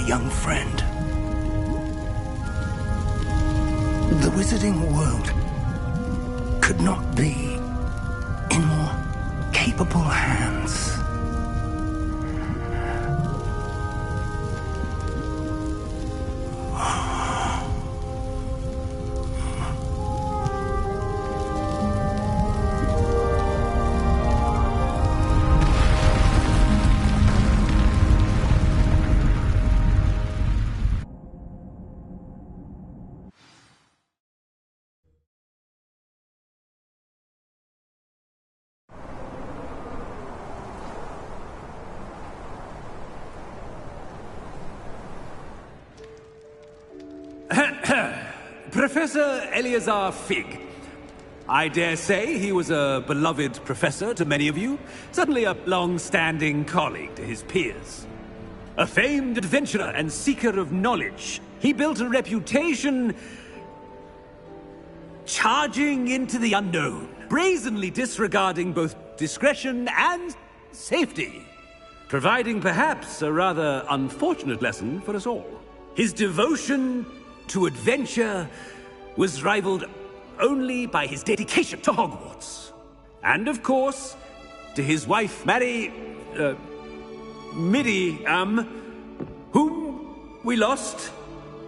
young friend. The wizarding world could not be in more capable hands. Professor Eleazar Fig. I dare say he was a beloved professor to many of you, certainly a long-standing colleague to his peers. A famed adventurer and seeker of knowledge, he built a reputation charging into the unknown, brazenly disregarding both discretion and safety, providing perhaps a rather unfortunate lesson for us all. His devotion to adventure was rivaled only by his dedication to Hogwarts. And of course, to his wife, Middy, whom we lost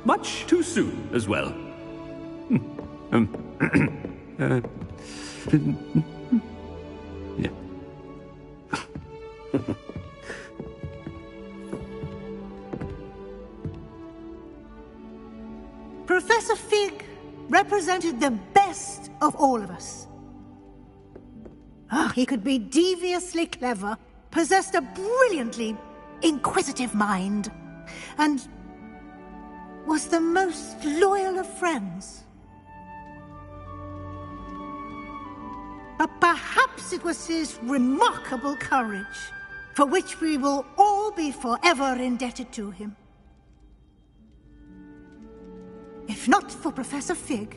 much too soon as well. Yeah. Professor Fig represented the best of all of us. He could be deviously clever, possessed a brilliantly inquisitive mind, and was the most loyal of friends. But perhaps it was his remarkable courage, for which we will all be forever indebted to him. If not for Professor Fig,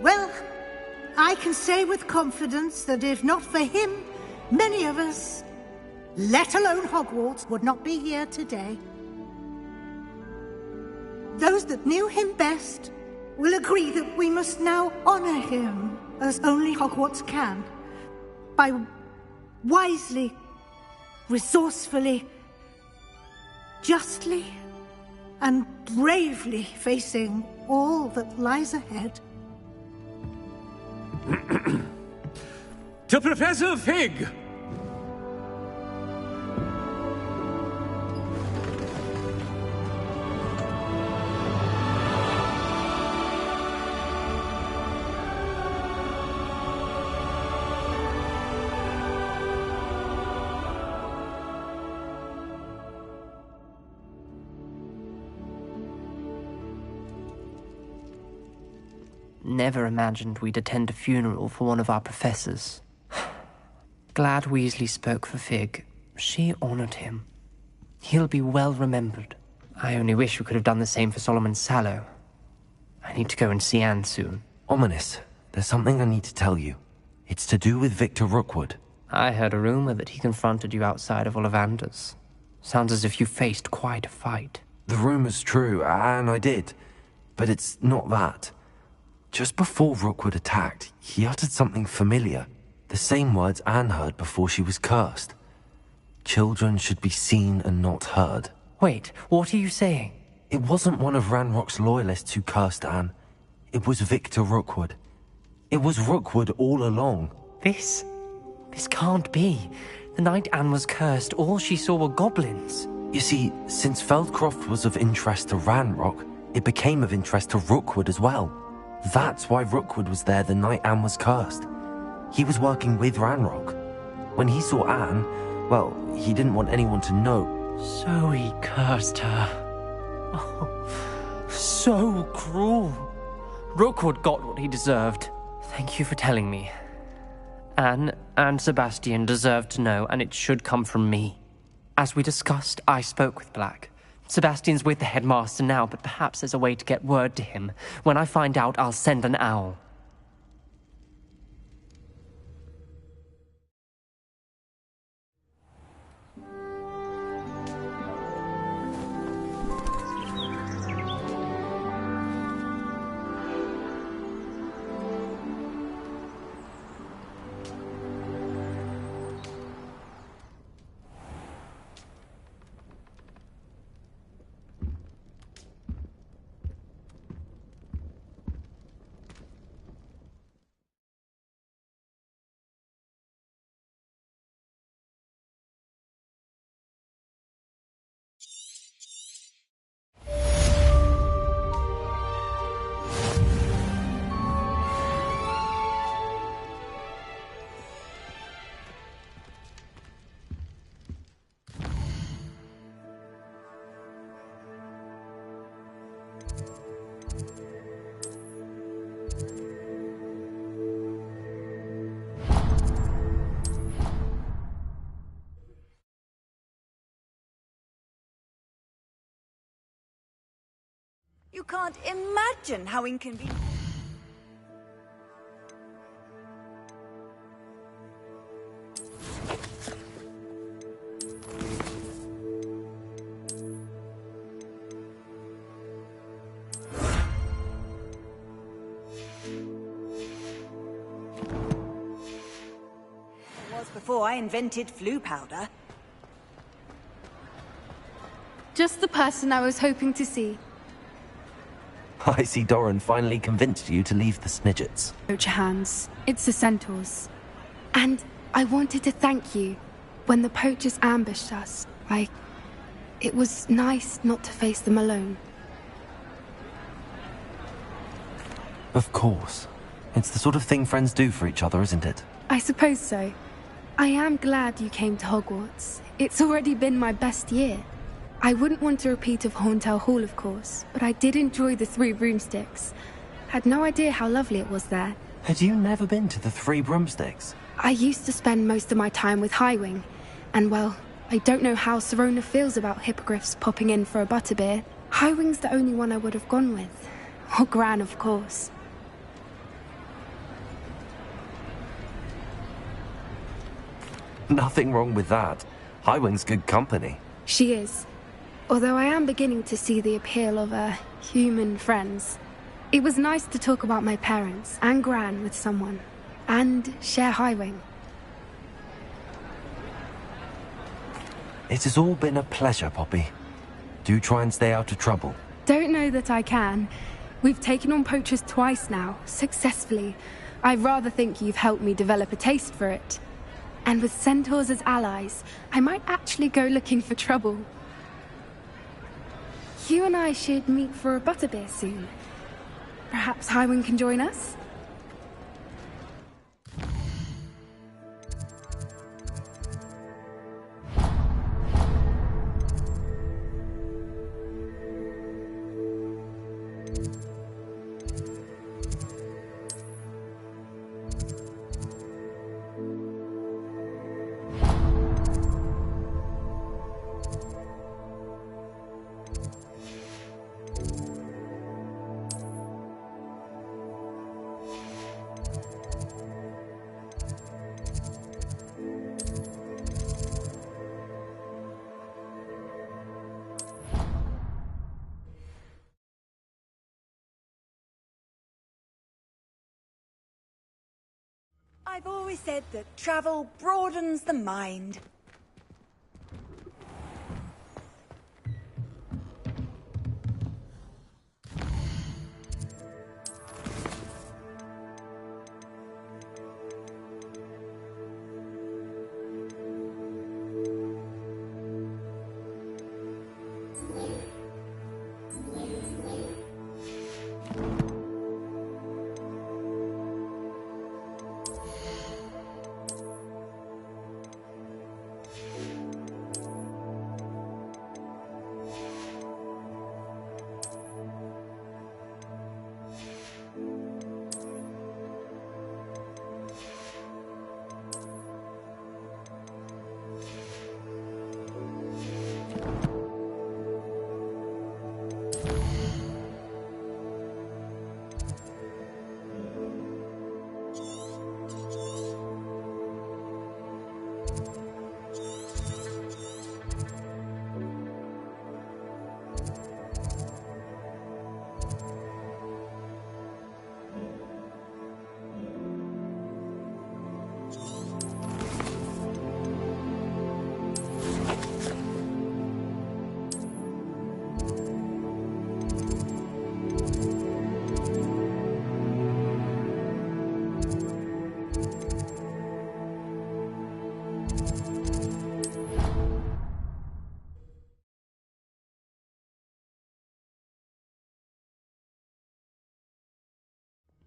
well, I can say with confidence that if not for him, many of us, let alone Hogwarts, would not be here today. Those that knew him best will agree that we must now honor him as only Hogwarts can, by wisely, resourcefully, justly and bravely facing all that lies ahead. To Professor Fig! Never imagined we'd attend a funeral for one of our professors. Glad Weasley spoke for Fig. She honored him. He'll be well remembered. I only wish we could have done the same for Solomon Sallow. I need to go and see Anne soon. Ominous, there's something I need to tell you. It's to do with Victor Rookwood. I heard a rumor that he confronted you outside of Ollivander's. Sounds as if you faced quite a fight. The rumor's true, and I did. But it's not that. Just before Rookwood attacked, he uttered something familiar. The same words Anne heard before she was cursed. Children should be seen and not heard. Wait, what are you saying? It wasn't one of Ranrock's loyalists who cursed Anne. It was Victor Rookwood. It was Rookwood all along. This can't be. The night Anne was cursed, all she saw were goblins. You see, since Feldcroft was of interest to Ranrock, it became of interest to Rookwood as well. That's why Rookwood was there the night Anne was cursed. He was working with Ranrock. When he saw Anne, well, he didn't want anyone to know. So he cursed her. Oh, so cruel. Rookwood got what he deserved. Thank you for telling me. Anne and Sebastian deserved to know, and it should come from me. As we discussed, I spoke with Black. Sebastian's with the headmaster now, but perhaps there's a way to get word to him. When I find out, I'll send an owl. You can't imagine how inconvenient. It was before I invented flu powder. Just the person I was hoping to see. I see Doran finally convinced you to leave the Snidgets. Coach hands. It's the Centaurs. And I wanted to thank you. When the poachers ambushed us, it was nice not to face them alone. Of course. It's the sort of thing friends do for each other, isn't it? I suppose so. I am glad you came to Hogwarts. It's already been my best year. I wouldn't want a repeat of Horntail Hall, of course, but I did enjoy the Three Broomsticks. Had no idea how lovely it was there. Had you never been to the Three Broomsticks? I used to spend most of my time with Highwing, and well, I don't know how Serona feels about hippogriffs popping in for a butterbeer. Highwing's the only one I would have gone with. Or Gran, of course. Nothing wrong with that. Highwing's good company. She is. Although I am beginning to see the appeal of, human friends. It was nice to talk about my parents and Gran with someone. And share Highwing. It has all been a pleasure, Poppy. Do try and stay out of trouble. Don't know that I can. We've taken on poachers twice now, successfully. I rather think you've helped me develop a taste for it. And with centaurs as allies, I might actually go looking for trouble. You and I should meet for a butterbeer soon. Perhaps Highwing can join us? I've always said that travel broadens the mind.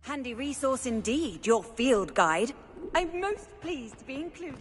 Handy resource indeed, your field guide. I'm most pleased to be included.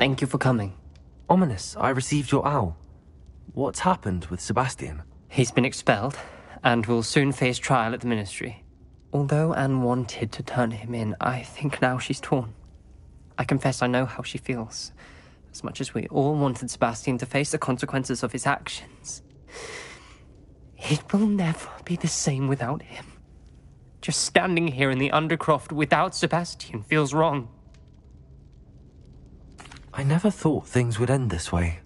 Thank you for coming. Ominous, I received your owl. What's happened with Sebastian? He's been expelled, and will soon face trial at the Ministry. Although Anne wanted to turn him in, I think now she's torn. I confess I know how she feels. As much as we all wanted Sebastian to face the consequences of his actions, it will never be the same without him. Just standing here in the Undercroft without Sebastian feels wrong. I never thought things would end this way.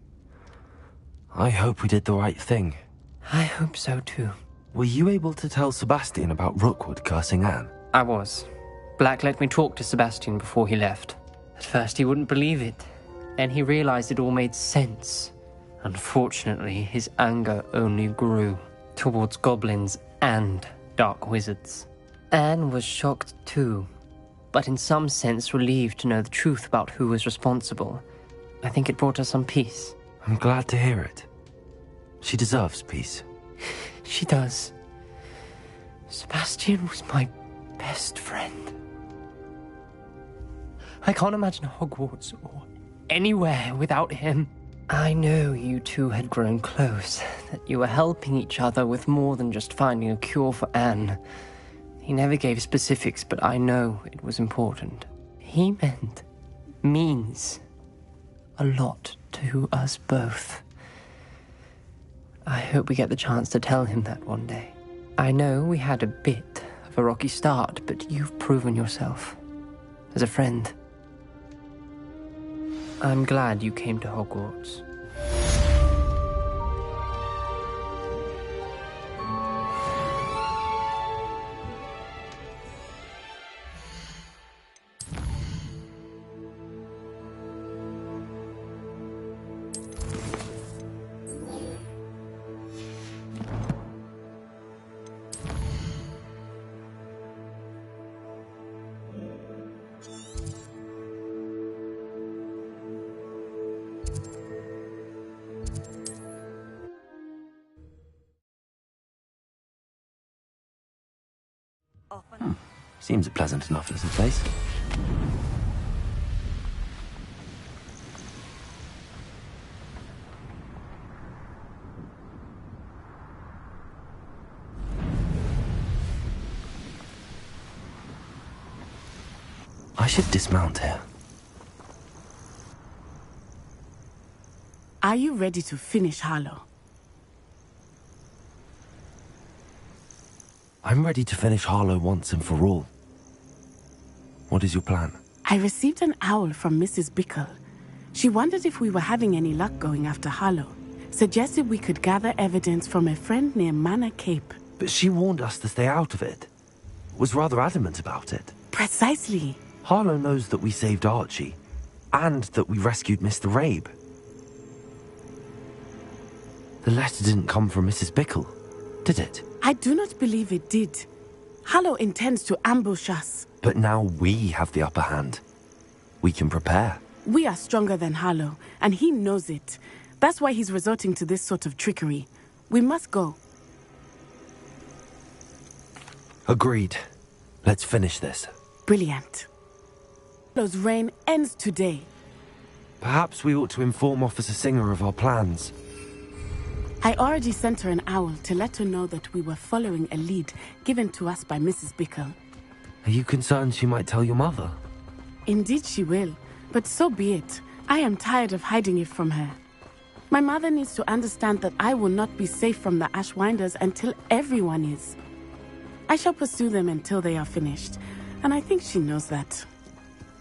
I hope we did the right thing. I hope so too. Were you able to tell Sebastian about Rookwood cursing Anne? I was. Black let me talk to Sebastian before he left. At first he wouldn't believe it. Then he realized it all made sense. Unfortunately, his anger only grew towards goblins and dark wizards. Anne was shocked too, but in some sense relieved to know the truth about who was responsible. I think it brought her some peace. I'm glad to hear it. She deserves peace. She does. Sebastian was my best friend. I can't imagine Hogwarts or anywhere without him. I know you two had grown close, that you were helping each other with more than just finding a cure for Anne. He never gave specifics, but I know it was important. He means a lot to us both. I hope we get the chance to tell him that one day. I know we had a bit of a rocky start, but you've proven yourself as a friend. I'm glad you came to Hogwarts. Seems a pleasant enough little place. I should dismount here. Are you ready to finish Harlow? I'm ready to finish Harlow once and for all. What is your plan? I received an owl from Mrs. Bickle. She wondered if we were having any luck going after Harlow. Suggested we could gather evidence from a friend near Manor Cape. But she warned us to stay out of it. Was rather adamant about it. Precisely. Harlow knows that we saved Archie, and that we rescued Mr. Rabe. The letter didn't come from Mrs. Bickle, did it? I do not believe it did. Harlow intends to ambush us. But now we have the upper hand. We can prepare. We are stronger than Harlow, and he knows it. That's why he's resorting to this sort of trickery. We must go. Agreed. Let's finish this. Brilliant. Harlow's reign ends today. Perhaps we ought to inform Officer Singer of our plans. I already sent her an owl to let her know that we were following a lead given to us by Mrs. Bickle. Are you concerned she might tell your mother? Indeed she will, but so be it. I am tired of hiding it from her. My mother needs to understand that I will not be safe from the Ashwinders until everyone is. I shall pursue them until they are finished, and I think she knows that.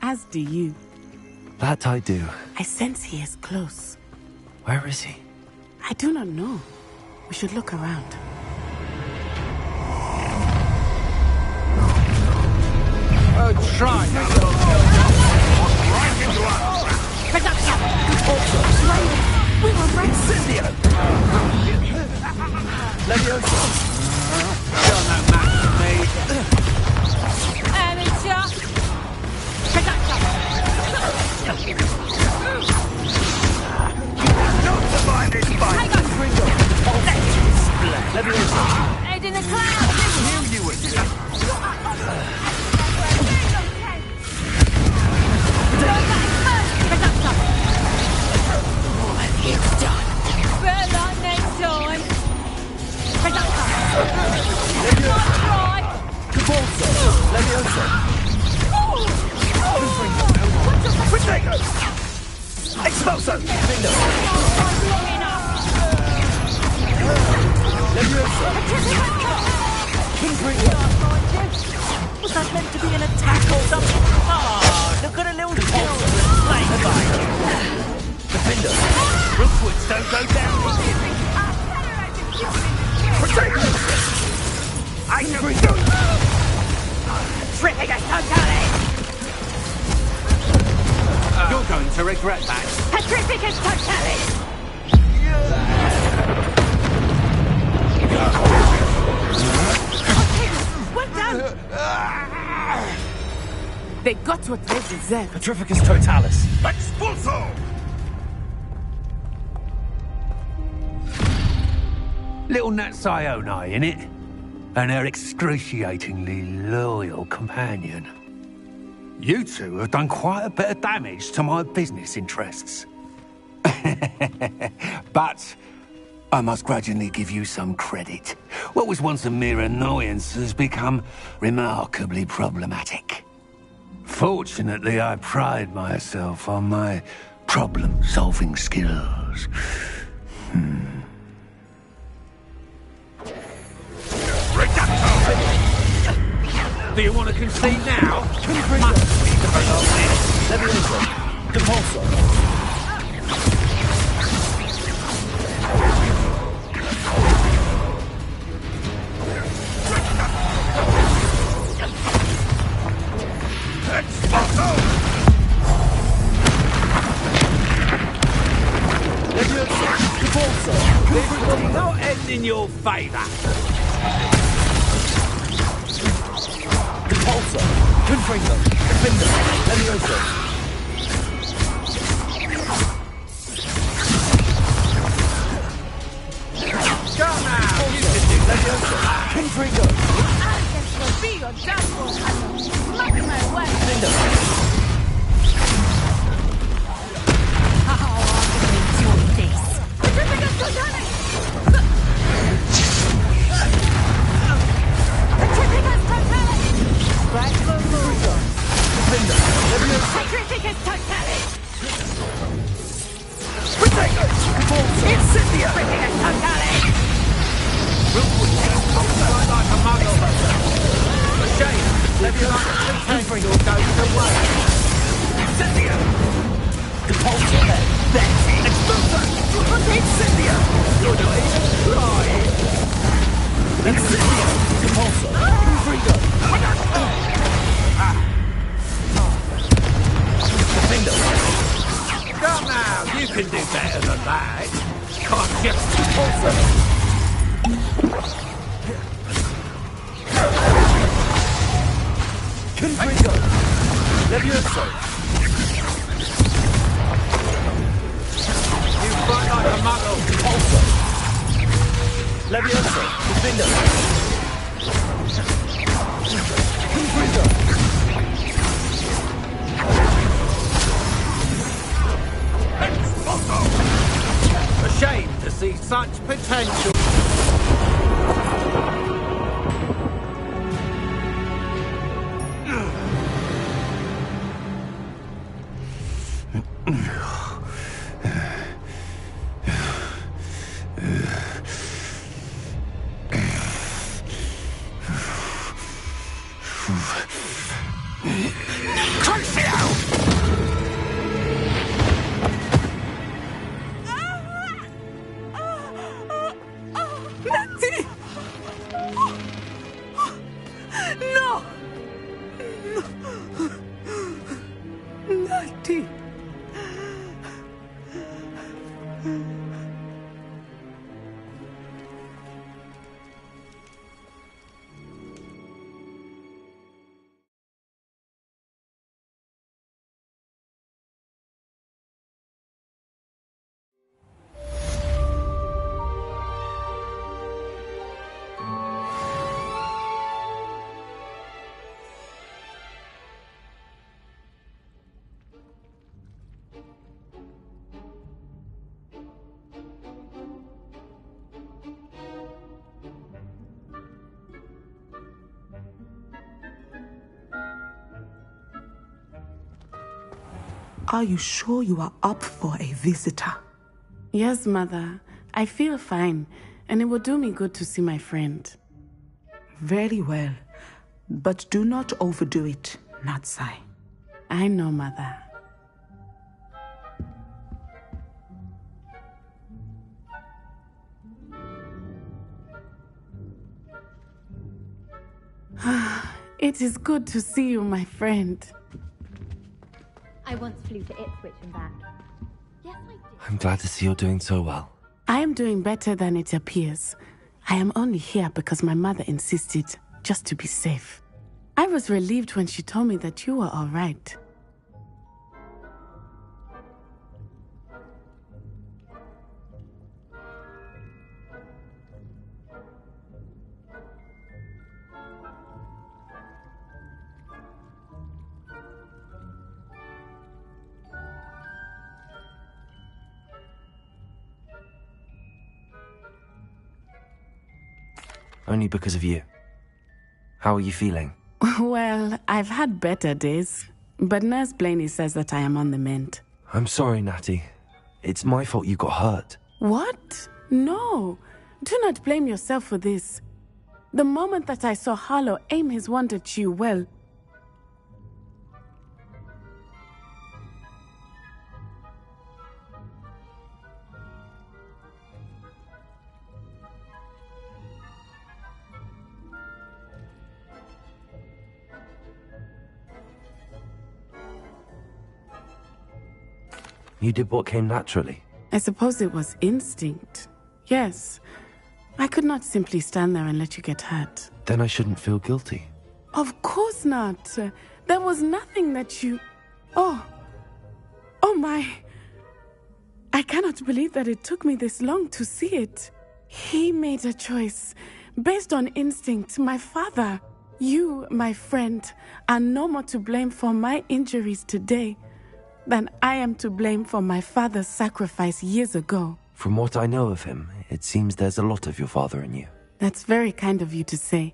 As do you. That I do. I sense he is close. Where is he? I do not know. We should look around. Try! We were right. Cynthia! Leviosa! You're no match for me. Amateur! Not survive this fight! Leviosa! Head in the clouds! Knew you would. Better luck next time. Not try. Protego! Expulso! Was that meant to be an attack or something? Ah, look at a little kill. Defender! Rookwoods don't go down! Protego! I know we don't! Tripping us totally. You're going to regret that. Petrificus totalis. Well done. They got what they deserve. Petrificus totalis. Expulso! Little Nat Sione, innit? And her excruciatingly loyal companion. You two have done quite a bit of damage to my business interests. But I must grudgingly give you some credit. What was once a mere annoyance has become remarkably problematic. Fortunately, I pride myself on my problem-solving skills. Do you want to concede now? This will not end in your favour. Confringo! Defender! Levioso! Come now! You can do Levioso! Confringo! This will be your downfall. Smack my way. How are we doing this? Petrificus totalis. Petrificus totalis. Right for move. Petrificus totalis. Protego! Incendia! Petrificus totalis. like a muggle. A shame. Confringo goes away. Incendia! Depulso! That's it! Expulso! Incendia! You're not even trying! Incendia! Depulso! Confringo! Defender! Come now, you can do better than that. Can't just Also! Confringo! Levioso! you fight like a muggle. Also! Levioso! Defender! Confringo! A shame to see such potential. Are you sure you are up for a visitor? Yes, Mother. I feel fine, and it will do me good to see my friend. Very well. But do not overdo it, Natsai. I know, Mother. It is good to see you, my friend. I once flew to Ipswich and back. Yes, I did. I'm glad to see you're doing so well. I am doing better than it appears. I am only here because my mother insisted, just to be safe. I was relieved when she told me that you were all right. Only because of you. How are you feeling? Well, I've had better days, but Nurse Blaney says that I am on the mend. I'm sorry, Natty. It's my fault you got hurt. What? No. Do not blame yourself for this. The moment that I saw Harlow aim his wand at you, well... You did what came naturally. I suppose it was instinct. Yes. I could not simply stand there and let you get hurt. Then I shouldn't feel guilty. Of course not. There was nothing that you... Oh my... I cannot believe that it took me this long to see it. He made a choice. Based on instinct, my father. You, my friend, are no more to blame for my injuries today than I am to blame for my father's sacrifice years ago. From what I know of him, it seems there's a lot of your father in you. That's very kind of you to say.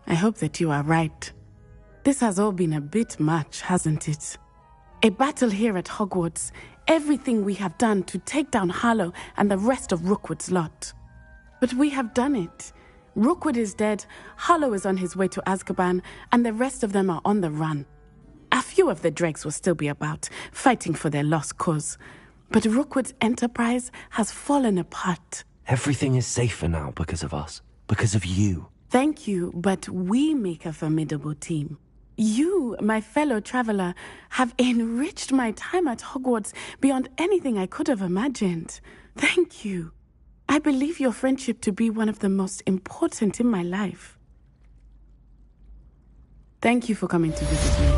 I hope that you are right. This has all been a bit much, hasn't it? A battle here at Hogwarts, everything we have done to take down Harlow and the rest of Rookwood's lot. But we have done it. Rookwood is dead, Harlow is on his way to Azkaban, and the rest of them are on the run. A few of the dregs will still be about, fighting for their lost cause. But Rookwood's enterprise has fallen apart. Everything is safer now because of us. Because of you. Thank you, but we make a formidable team. You, my fellow traveler, have enriched my time at Hogwarts beyond anything I could have imagined. Thank you. I believe your friendship to be one of the most important in my life. Thank you for coming to visit me.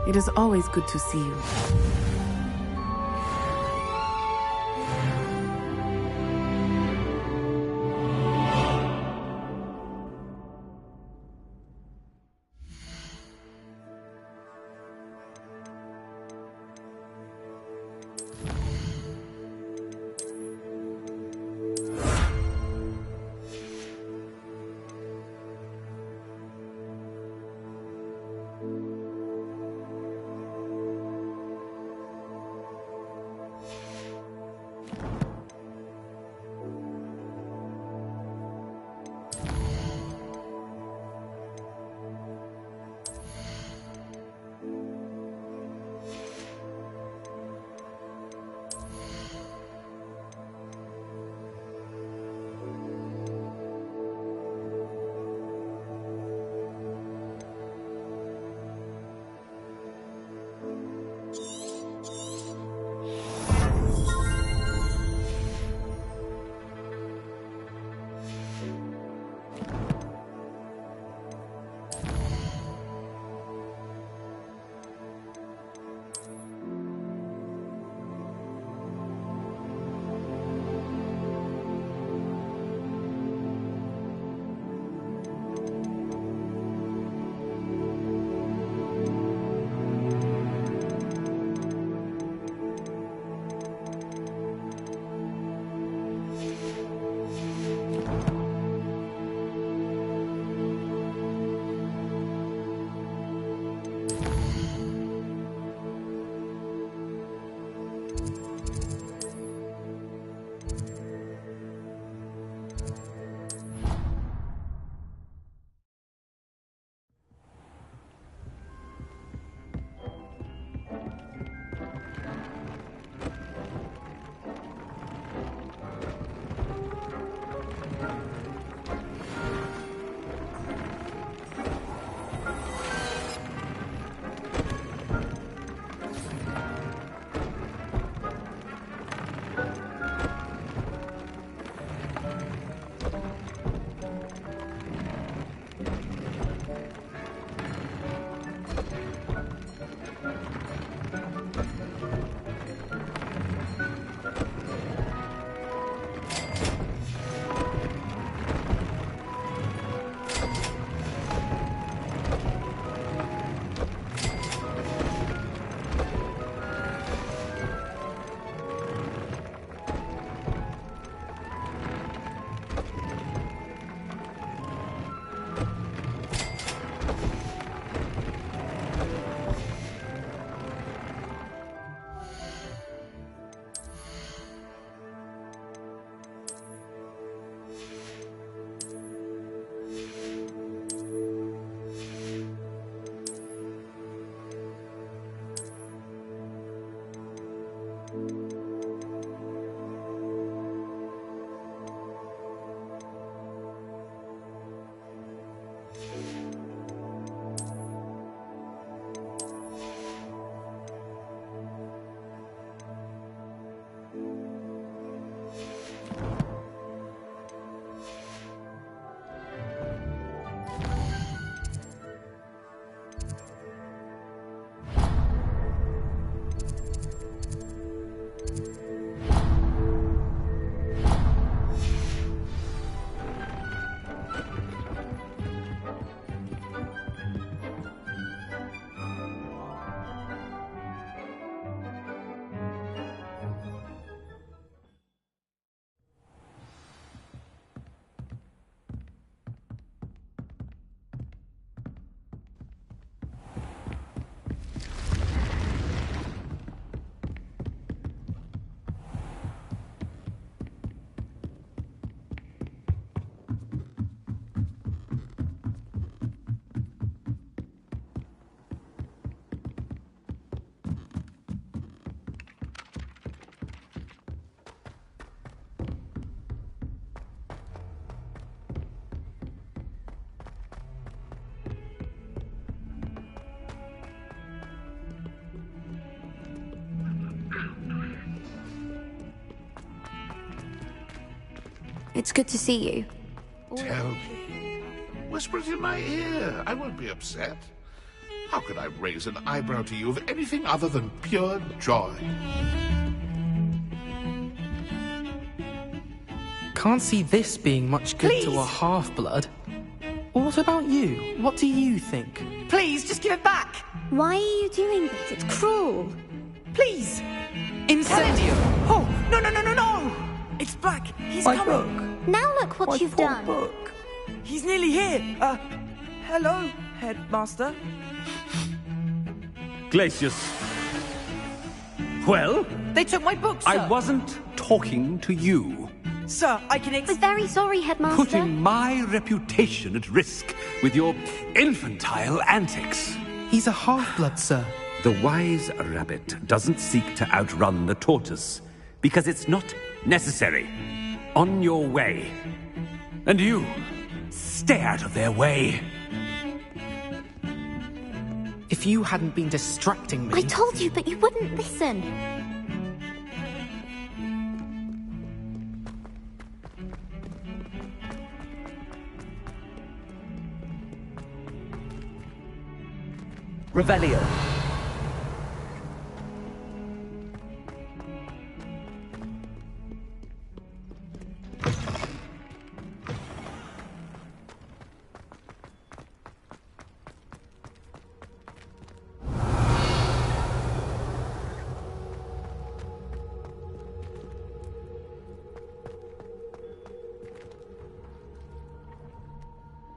It is always good to see you. It's good to see you. Tell me. Whisper it in my ear. I won't be upset. How could I raise an eyebrow to you of anything other than pure joy? Can't see this being much good to a half-blood. What about you? What do you think? Please, just give it back! Why are you doing this? It's cruel. Please! Incendio! Oh, no, no, no, no, no! It's Black. He's My coming. book. Now look what My you've poor done. book. He's nearly here. Hello, Headmaster. Glacius. Well? They took my book, sir. I wasn't talking to you. Sir, I can We're very sorry, Headmaster. Putting my reputation at risk with your infantile antics. He's a half-blood, sir. The wise rabbit doesn't seek to outrun the tortoise, because it's not necessary. On your way. And you, stay out of their way. If you hadn't been distracting me... I told you, but you wouldn't listen. Revelio.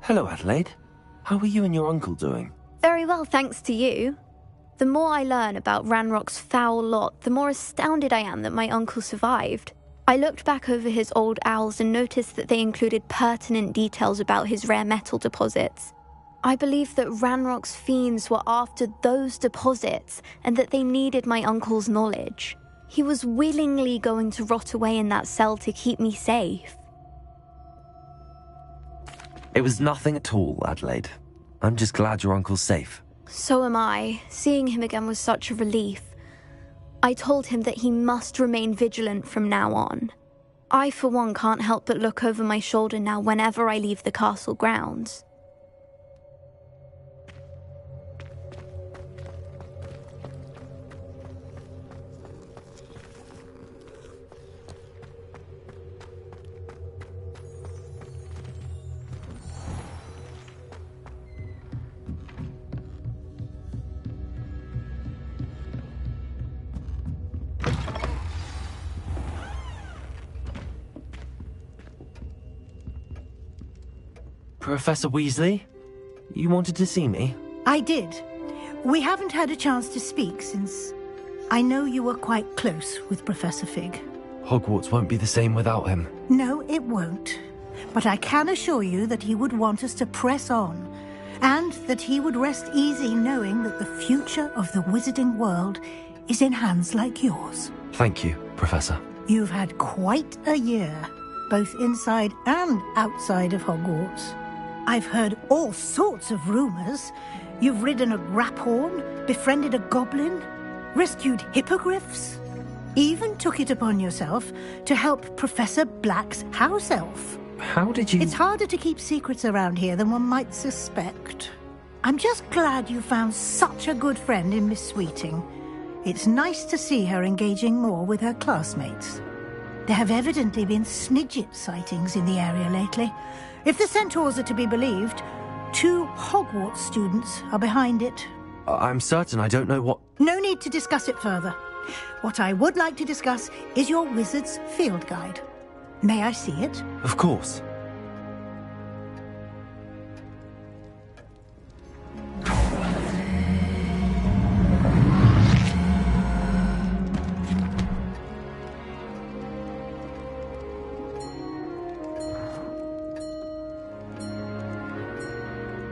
Hello, Adelaide. How are you and your uncle doing? Very well, thanks to you. The more I learn about Ranrock's foul lot, the more astounded I am that my uncle survived. I looked back over his old owls and noticed that they included pertinent details about his rare metal deposits. I believe that Ranrock's fiends were after those deposits and that they needed my uncle's knowledge. He was willingly going to rot away in that cell to keep me safe. It was nothing at all, Adelaide. I'm just glad your uncle's safe. So am I. Seeing him again was such a relief. I told him that he must remain vigilant from now on. I, for one, can't help but look over my shoulder now whenever I leave the castle grounds. Professor Weasley? You wanted to see me? I did. We haven't had a chance to speak since I know you were quite close with Professor Fig. Hogwarts won't be the same without him. No, it won't. But I can assure you that he would want us to press on, and that he would rest easy knowing that the future of the wizarding world is in hands like yours. Thank you, Professor. You've had quite a year, both inside and outside of Hogwarts. I've heard all sorts of rumors. You've ridden a graphorn, befriended a goblin, rescued hippogriffs, even took it upon yourself to help Professor Black's house elf. How did you... It's harder to keep secrets around here than one might suspect. I'm just glad you found such a good friend in Miss Sweeting. It's nice to see her engaging more with her classmates. There have evidently been Snidget sightings in the area lately. If the centaurs are to be believed, 2 Hogwarts students are behind it. I'm certain I don't know what... No need to discuss it further. What I would like to discuss is your wizard's field guide. May I see it? Of course.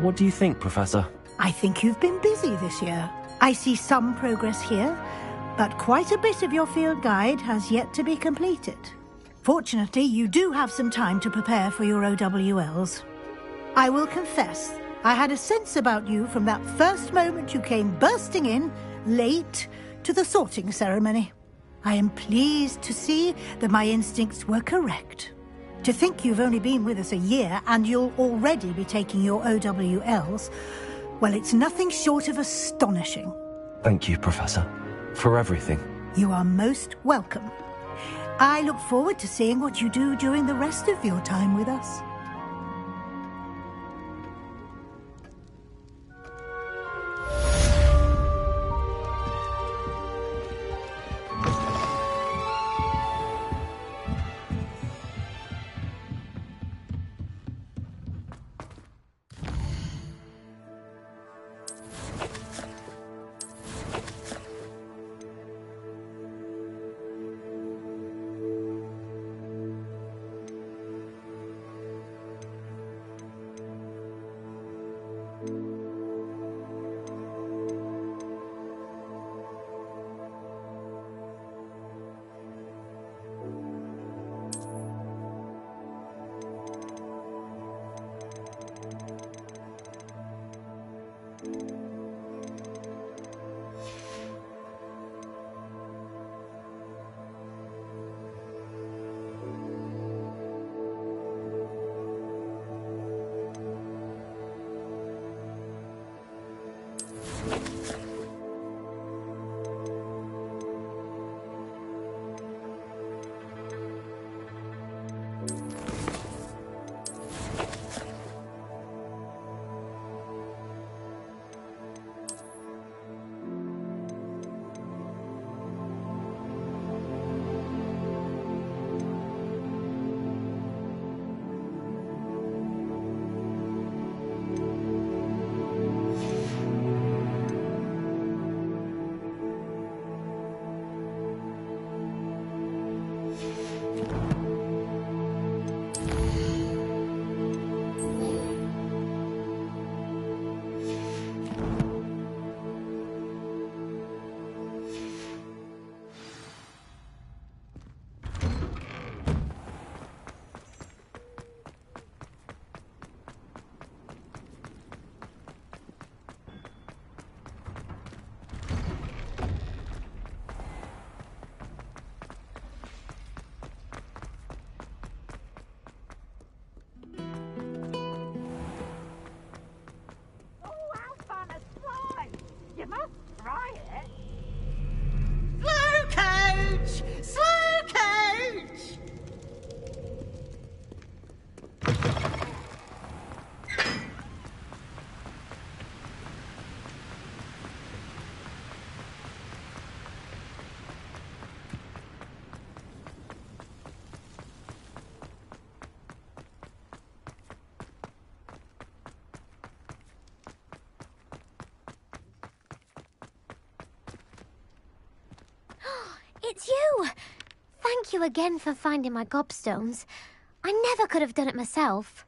What do you think, Professor? I think you've been busy this year. I see some progress here, but quite a bit of your field guide has yet to be completed. Fortunately, you do have some time to prepare for your OWLs. I will confess, I had a sense about you from that first moment you came bursting in, late, to the sorting ceremony. I am pleased to see that my instincts were correct. To think you've only been with us a year and you'll already be taking your OWLs, well, it's nothing short of astonishing. Thank you, Professor, for everything. You are most welcome. I look forward to seeing what you do during the rest of your time with us. It's you! Thank you again for finding my gobstones. I never could have done it myself.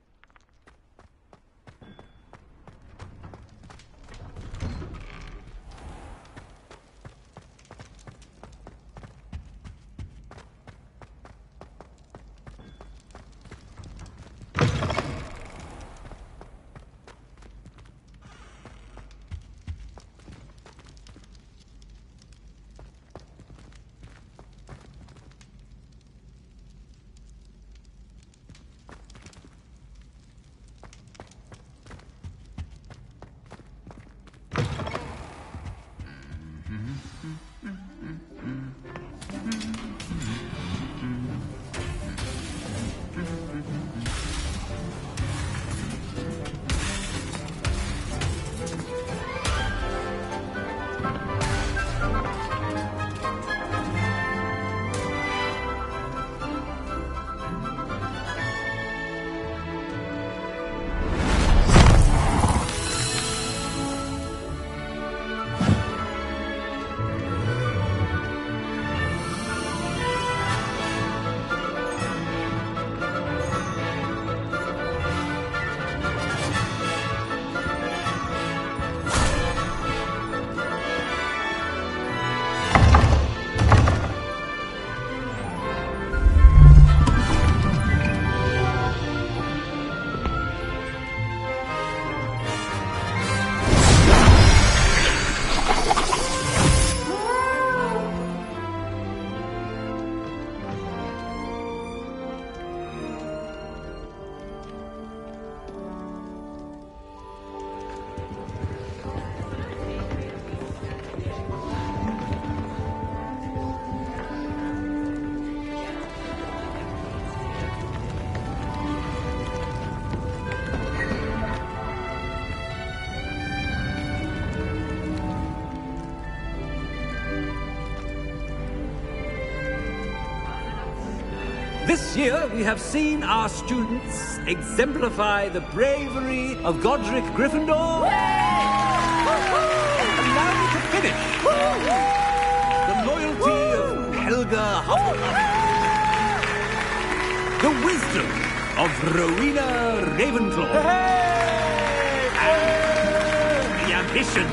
This year, we have seen our students exemplify the bravery of Godric Gryffindor. And now we can finish. The loyalty of Helga Hufflepuff. The wisdom of Rowena Ravenclaw. And the ambition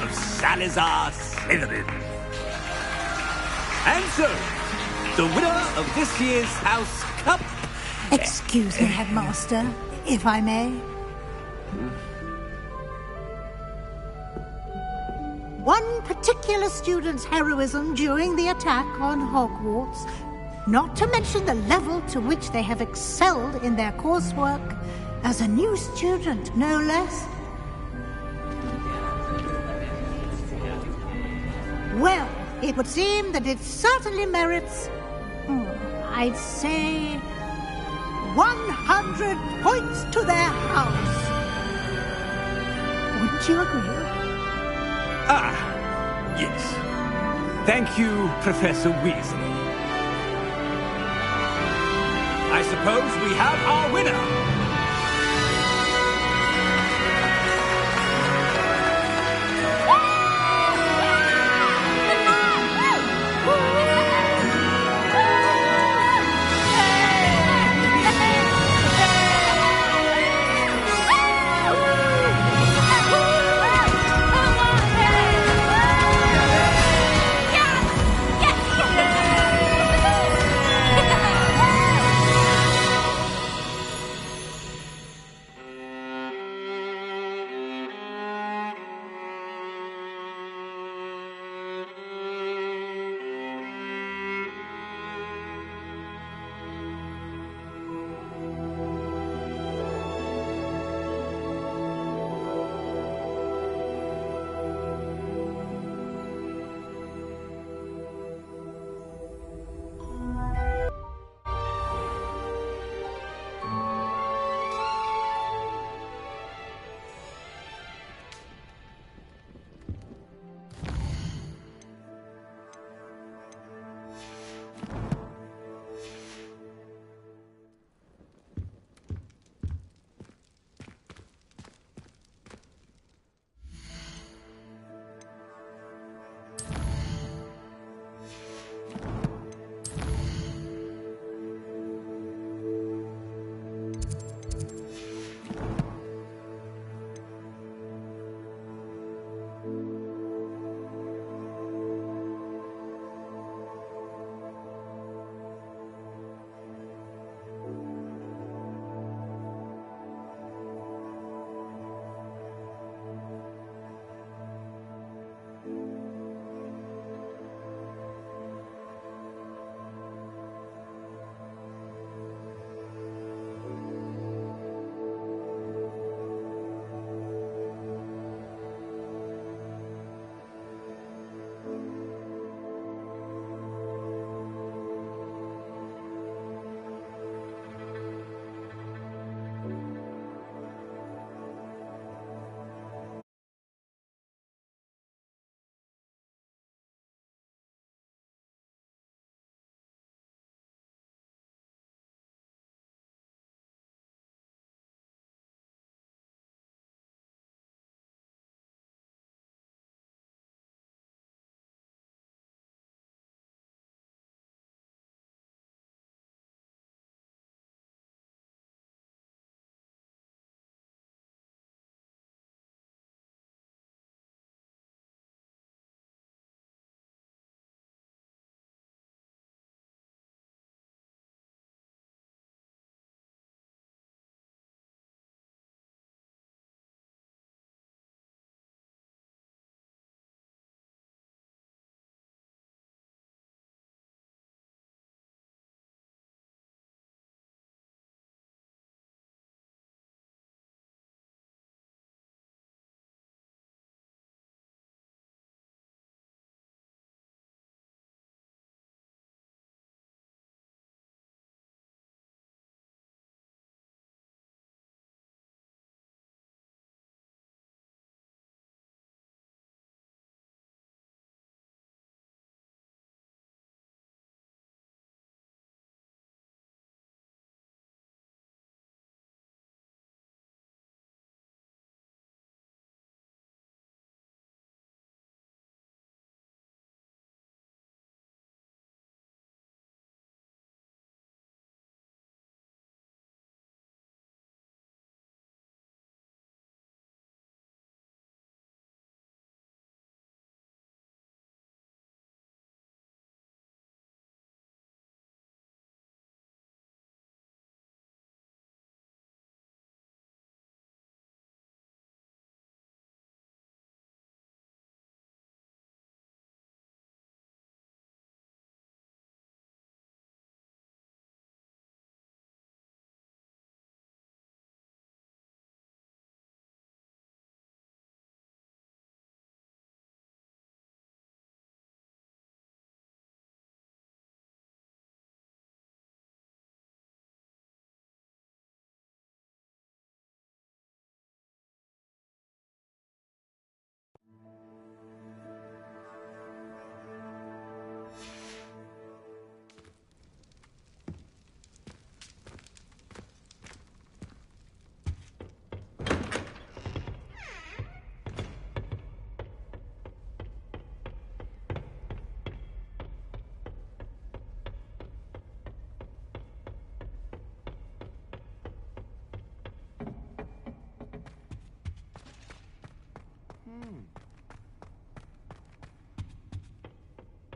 of Salazar Slytherin. And so, the winner of this year's House Cup... Excuse me, Headmaster, if I may. One particular student's heroism during the attack on Hogwarts, not to mention the level to which they have excelled in their coursework, as a new student, no less. Well, it would seem that it certainly merits, I'd say, 100 points to their house. Wouldn't you agree? Ah, yes. Thank you, Professor Weasley. I suppose we have our winner.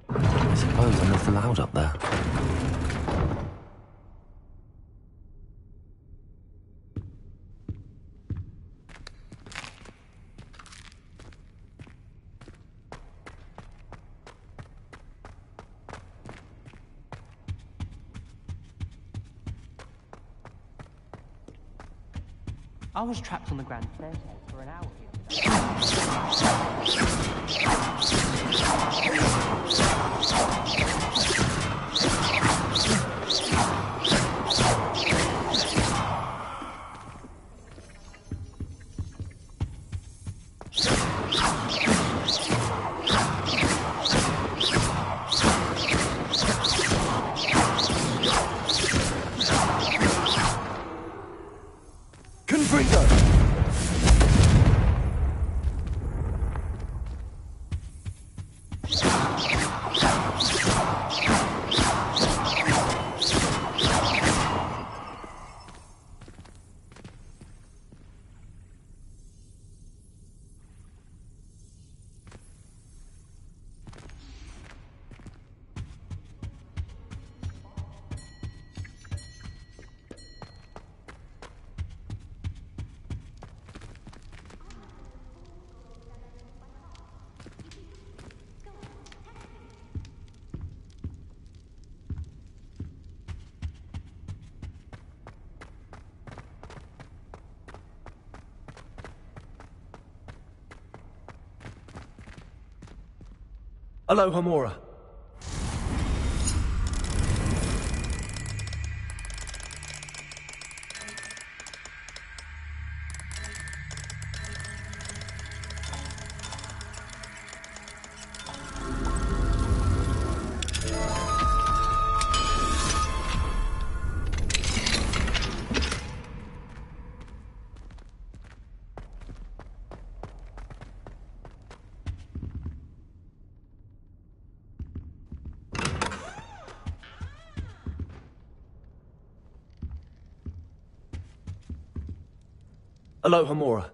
I suppose I'm not allowed up there. I was trapped on the Grand Staircase for an hour. Aloha Mora. Aloha Mora.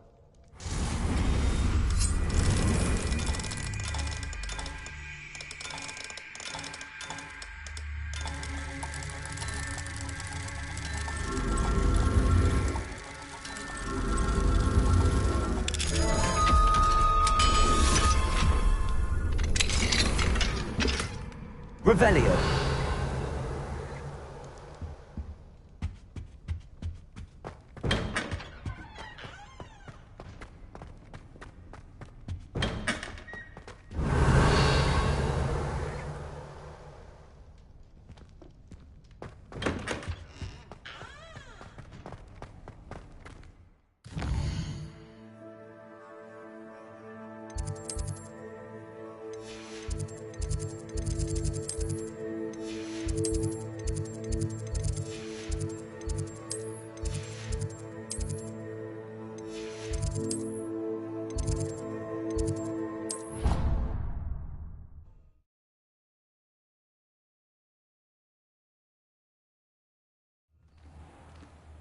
Revelio.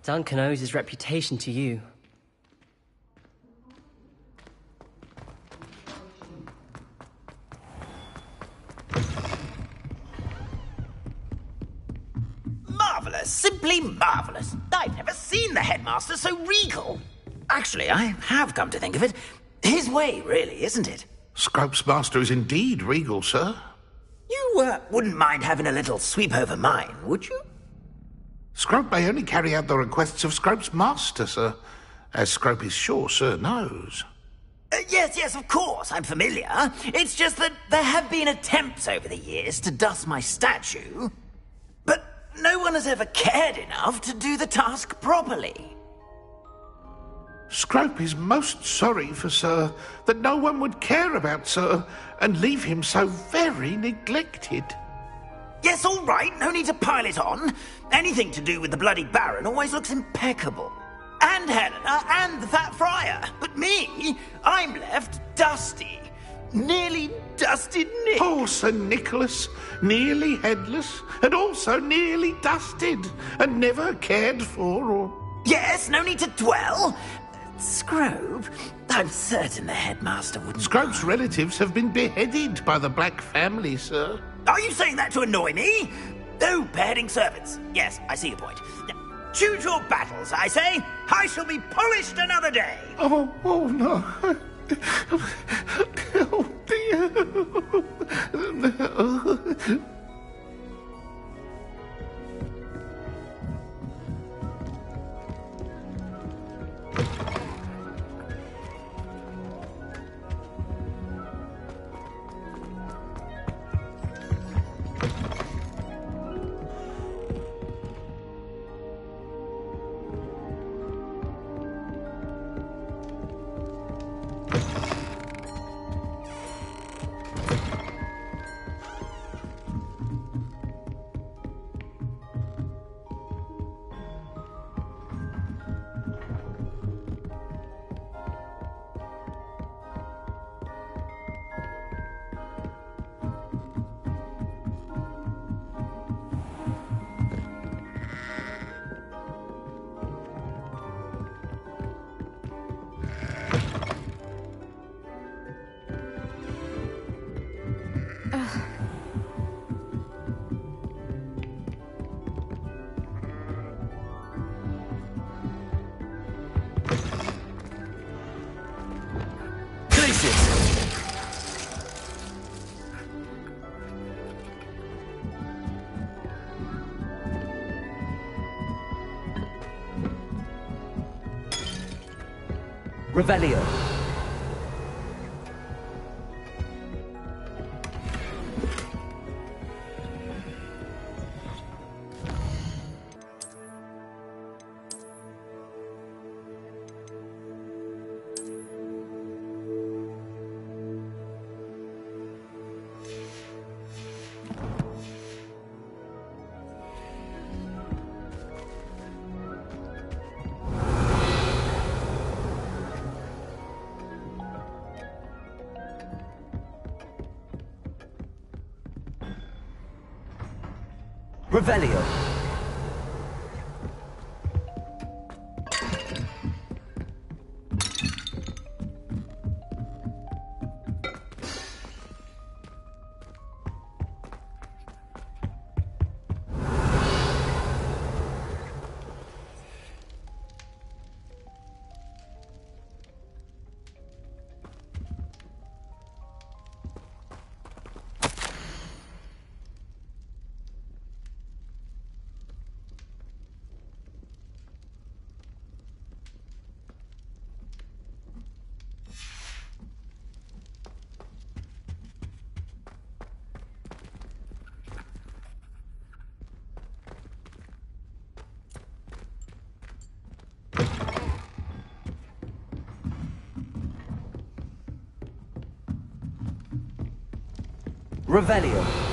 Duncan owes his reputation to you. Marvellous! Simply marvellous! I've never seen the headmaster so regal. Actually, I have come to think of it. His way, really, isn't it? Scrope's master is indeed regal, sir. You wouldn't mind having a little sweep over mine, would you? Scrope may only carry out the requests of Scrope's master, sir, as Scrope is sure sir knows. Yes, of course, I'm familiar. It's just that there have been attempts over the years to dust my statue, but no one has ever cared enough to do the task properly. Scrope is most sorry for sir that no one would care about sir and leave him so very neglected. Yes, all right, no need to pile it on. Anything to do with the bloody Baron always looks impeccable. And Helena, and the Fat Friar. But me, I'm left dusty. Nearly dusted Nick. Poor Sir Nicholas, nearly headless, and also nearly dusted, and never cared for or... Yes, no need to dwell. Scrope, I'm certain the headmaster wouldn't. Scrope's relatives have been beheaded by the Black family, sir. Are you saying that to annoy me? Oh, beheading servants. Yes, I see your point. Now, choose your battles, I say. I shall be polished another day. Oh no. Oh, dear. Revelio. Revelio. Revelio.